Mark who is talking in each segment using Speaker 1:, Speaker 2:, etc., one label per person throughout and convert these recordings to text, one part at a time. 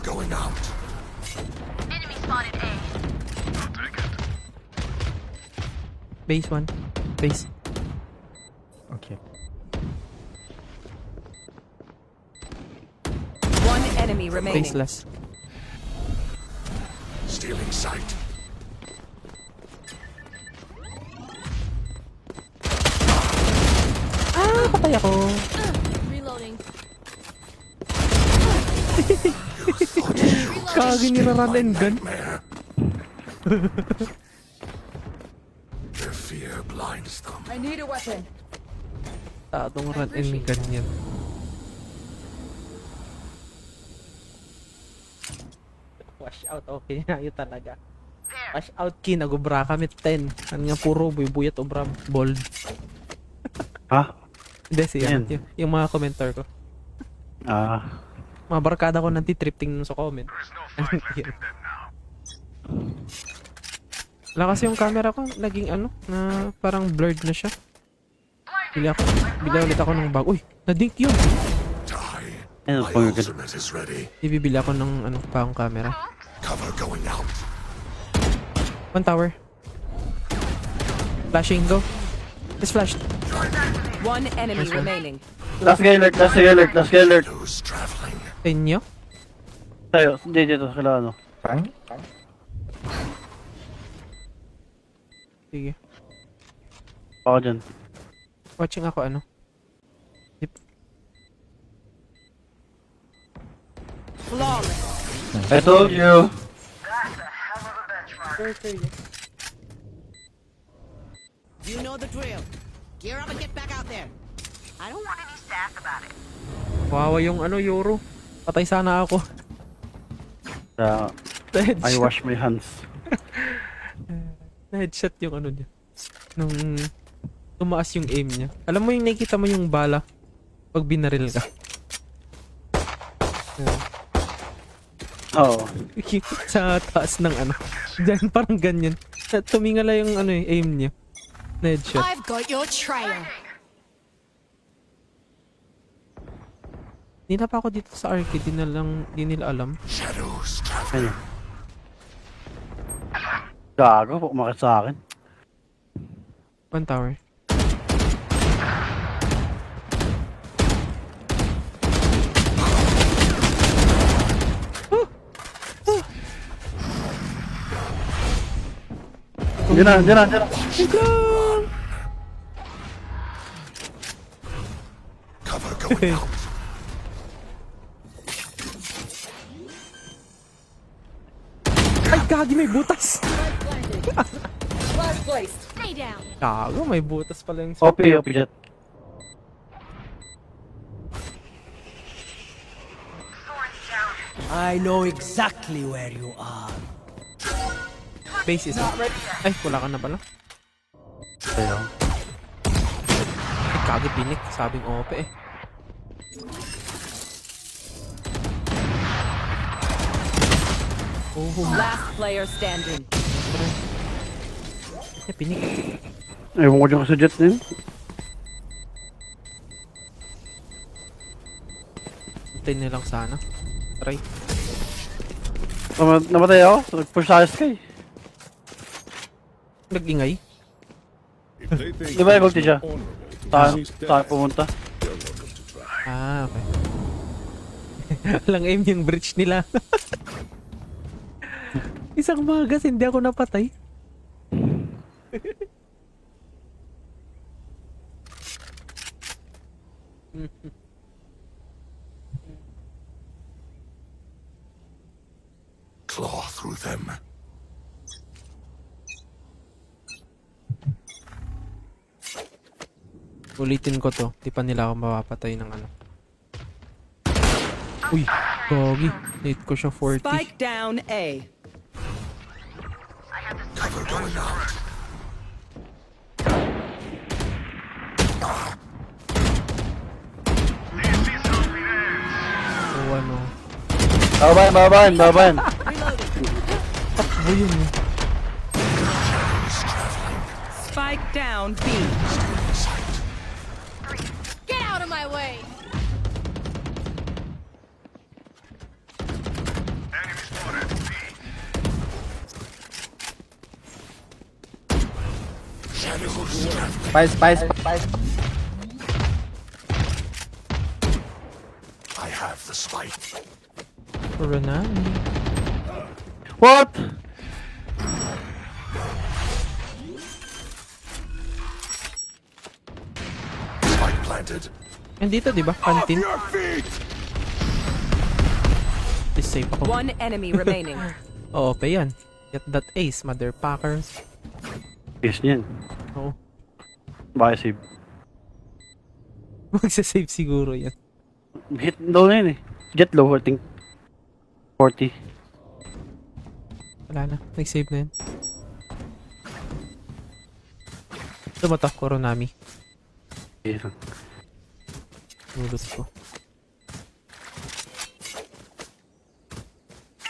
Speaker 1: going out.
Speaker 2: Enemy spotted A.
Speaker 3: Base 1. Base.
Speaker 4: Okay.
Speaker 5: One enemy remaining.
Speaker 3: Baseless.
Speaker 1: Stealing sight.
Speaker 3: Ah, patay ako.
Speaker 2: Reloading.
Speaker 3: Kagi ni run and gun.
Speaker 1: Mare. Their fear blinds them.
Speaker 5: I need a weapon.
Speaker 3: Tatong run and gun yan. Wash out, okay na yun talaga. Wash out kin, nagubra kami 10. Ano nga puro buyat obra bold.
Speaker 4: Ha?
Speaker 3: Hindi siya,
Speaker 4: Yan.
Speaker 3: yung mga commenter ko.
Speaker 4: Ah.
Speaker 3: Mga barkada ko nanti-trip tingnan sa comment. Yan. Wala kasi yung camera ko, naging ano, na parang blurred na siya. Bili ulit ako ng bag. Uy, na-dink yun.
Speaker 1: Die.
Speaker 4: Ano
Speaker 1: My
Speaker 4: po yung
Speaker 1: ultimate is ready.
Speaker 3: Ibibili ako ng ano, bagong camera.
Speaker 1: Cover going out.
Speaker 3: One tower. Flashing, go. It's flashed.
Speaker 5: One enemy
Speaker 3: Nice one.
Speaker 5: remaining.
Speaker 4: Last guy alert, last guy alert, last guy alert.
Speaker 1: Who's traveling?
Speaker 3: Sa inyo?
Speaker 4: Tayo, hindi dito, kila ano.
Speaker 3: Sige.
Speaker 4: Ako dyan.
Speaker 3: Watching ako ano. Zip.
Speaker 5: Flawless.
Speaker 4: I told you.
Speaker 6: You know the drill. Gear up and get back out there. I don't want any sass about it.
Speaker 3: Wawa yung ano, Yoro. Patay sana ako.
Speaker 4: Uh, I
Speaker 3: Na-headshot.
Speaker 4: wash my hands.
Speaker 3: Na-headshot yung ano niya. Nung tumaas yung aim niya. Alam mo yung nakikita mo yung bala pag binaril ka.
Speaker 4: Oo.
Speaker 3: Sa taas ng ano. Diyan parang ganyan. Tumingala yung ano aim niya. Na-headshot.
Speaker 2: I've got your trail.
Speaker 3: Hindi na pa ako dito sa arcade. Di nila alam.
Speaker 1: Shadows traveling.
Speaker 4: Ayun. Gago, umakit sa akin.
Speaker 3: One tower.
Speaker 4: Diyan na, diyan na, diyan na.
Speaker 1: Cover going out.
Speaker 3: Ay, gagi, may butas!
Speaker 5: Last placed.
Speaker 2: Stay down.
Speaker 3: Gago, may butas pala yung
Speaker 4: OP, OP jet.
Speaker 6: I know exactly where you are.
Speaker 3: base is. Ay, wala ka na pala.
Speaker 4: Ayun.
Speaker 3: Ay, gagi, pinik. Sabing OP eh. Oh,
Speaker 5: Last player standing.
Speaker 3: ay, pinik.
Speaker 4: Ewan ko dyan sa jet din.
Speaker 3: Hintayin nilang sana. Try.
Speaker 4: Namatay ako. Nag-push sa sky.
Speaker 3: Nag-ingay.
Speaker 4: Di ba ulti siya? Saan pumunta?
Speaker 3: Ah, okay. Walang aim yung bridge nila. Isang magas, hindi ako napatay.
Speaker 1: Claw through them.
Speaker 3: Ulitin ko to. Di pa nila ako mapapatay ng ano. Uy, gogi. Hit ko siya 40.
Speaker 5: Spike down A.
Speaker 1: Cover going out.
Speaker 3: So ano.
Speaker 4: Babayan, babayan, babayan.
Speaker 3: Takbo yun eh.
Speaker 5: Spike down B.
Speaker 2: Get out of my way.
Speaker 1: I have the spike.
Speaker 3: Coronami.
Speaker 4: What?
Speaker 1: Spike planted.
Speaker 3: Andito, di ba? Canteen.
Speaker 1: Your feet!
Speaker 3: Is safe ako.
Speaker 5: One enemy remaining.
Speaker 3: Oo, pa yan. Get that ace, motherfucker.
Speaker 4: Yes niyan.
Speaker 3: Oo.
Speaker 4: Baka save.
Speaker 3: Magsasave siguro yan.
Speaker 4: Hit low na yun eh. Jet low, I think. 40.
Speaker 3: Wala na. Nag-save na yan. Ito ba ito? Coronami.
Speaker 4: Yes.
Speaker 3: Nulot ko.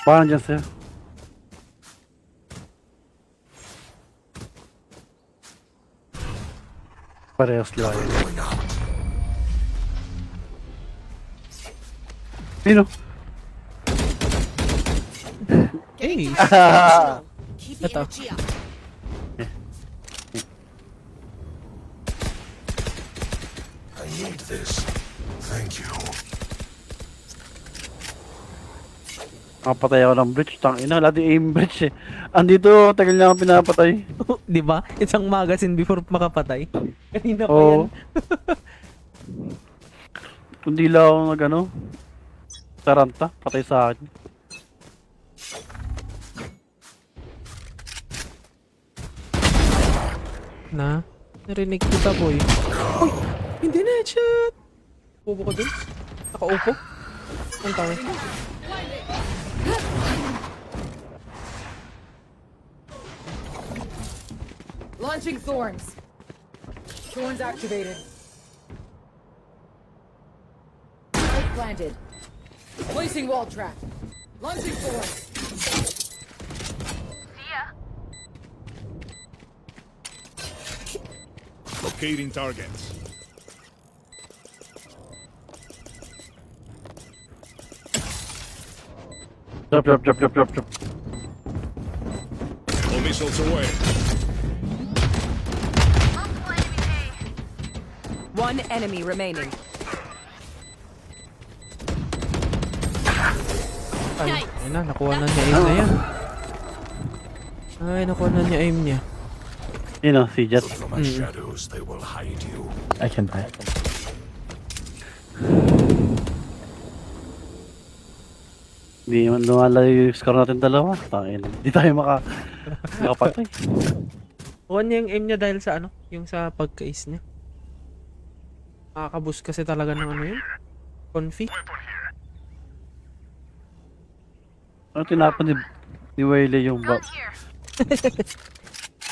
Speaker 4: Parang dyan sa'yo. Parehas lang.
Speaker 1: Going out.
Speaker 4: Sino?
Speaker 3: Hey!
Speaker 6: Keep the
Speaker 3: Ito.
Speaker 6: energy up.
Speaker 1: I need this. Thank you.
Speaker 4: Nakapatay ako ng bridge. Tangina, wala din aim bridge eh. Andito, tagal niya ako pinapatay.
Speaker 3: Di ba? Isang magazine before makapatay. Kanina pa
Speaker 4: Oo.
Speaker 3: yan.
Speaker 4: Kundi lang ako nag ano. Taranta, patay sa akin.
Speaker 3: Na? Narinig kita, boy. Uy! Hindi na headshot! Upo ko dun? Nakaupo? Ang tower.
Speaker 7: Launching thorns. Thorns activated. Spike planted. Placing wall trap. Launching thorns.
Speaker 8: Locating targets.
Speaker 4: Drop.
Speaker 8: All missiles away.
Speaker 5: One enemy remaining.
Speaker 3: Ay, ayun na. Nakuha na niya aim na yan. Ay, nakuha na niya aim niya.
Speaker 4: Yun o, si Jet.
Speaker 1: Look for my shadows. They will hide you.
Speaker 4: Hindi man lumalayo yung score natin dalawa. Tangina. Hindi tayo makapatay.
Speaker 3: Kuha niya yung aim niya dahil sa ano? Yung sa pagka-ace niya. Makakaboost kasi talaga ng ano yun? Confi?
Speaker 4: Ano tinapon ni Waylay yung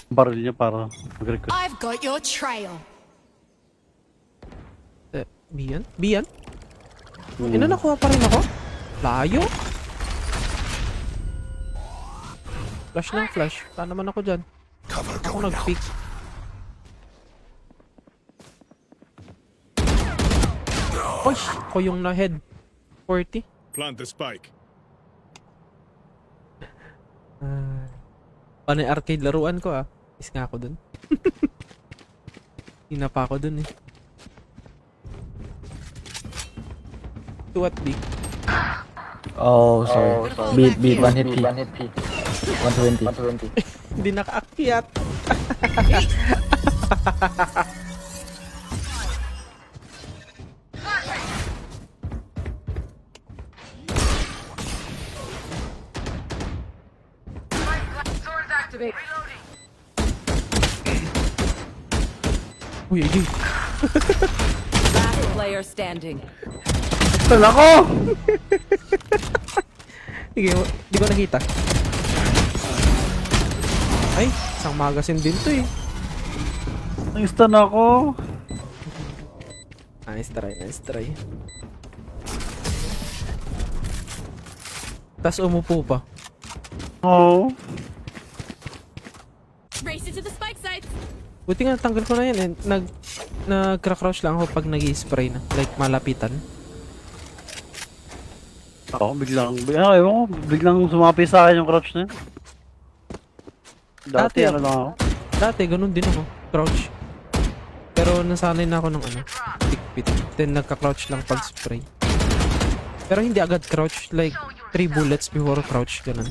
Speaker 4: baril niya para mag-record.
Speaker 2: I've got your trail.
Speaker 3: Bian? Bian? Ina, nakuha pa rin ako? Layo? Flash ng flash. Saan naman ako dyan?
Speaker 1: Cover
Speaker 3: Ako
Speaker 1: going
Speaker 3: nag-pick.
Speaker 1: out.
Speaker 3: Oy! Ako yung na-head. 40.
Speaker 8: Plant the spike.
Speaker 3: Paano yung arcade laruan ko ah? Is nga ako dun. Hina pa ako dun eh. To what B?
Speaker 9: Oh, sorry. Beat, one hit P. 120.
Speaker 3: Hindi nakaakyat. Uy, ay,
Speaker 5: Last player standing.
Speaker 4: Ito na ako!
Speaker 3: sige, di ko nakita. Ay, isang magazine din to eh.
Speaker 4: Nang-stun ako.
Speaker 3: Nice try. Tas umupo pa.
Speaker 4: Oo.
Speaker 2: Race it to the spike sites.
Speaker 3: Buti nga tanggal ko na yan eh. Nag-crouch lang ako pag nag-spray na. Like malapitan.
Speaker 4: Ako, biglang sumapi sa akin yung crouch na yun. Dati
Speaker 3: Dati
Speaker 4: ano lang ako.
Speaker 3: Dati ganun din ako. Crouch. Pero nasanay na ako ng ano, tikpit. Then nagka-crouch lang pag spray. Pero hindi agad crouch, like 3 bullets before crouch, ganun.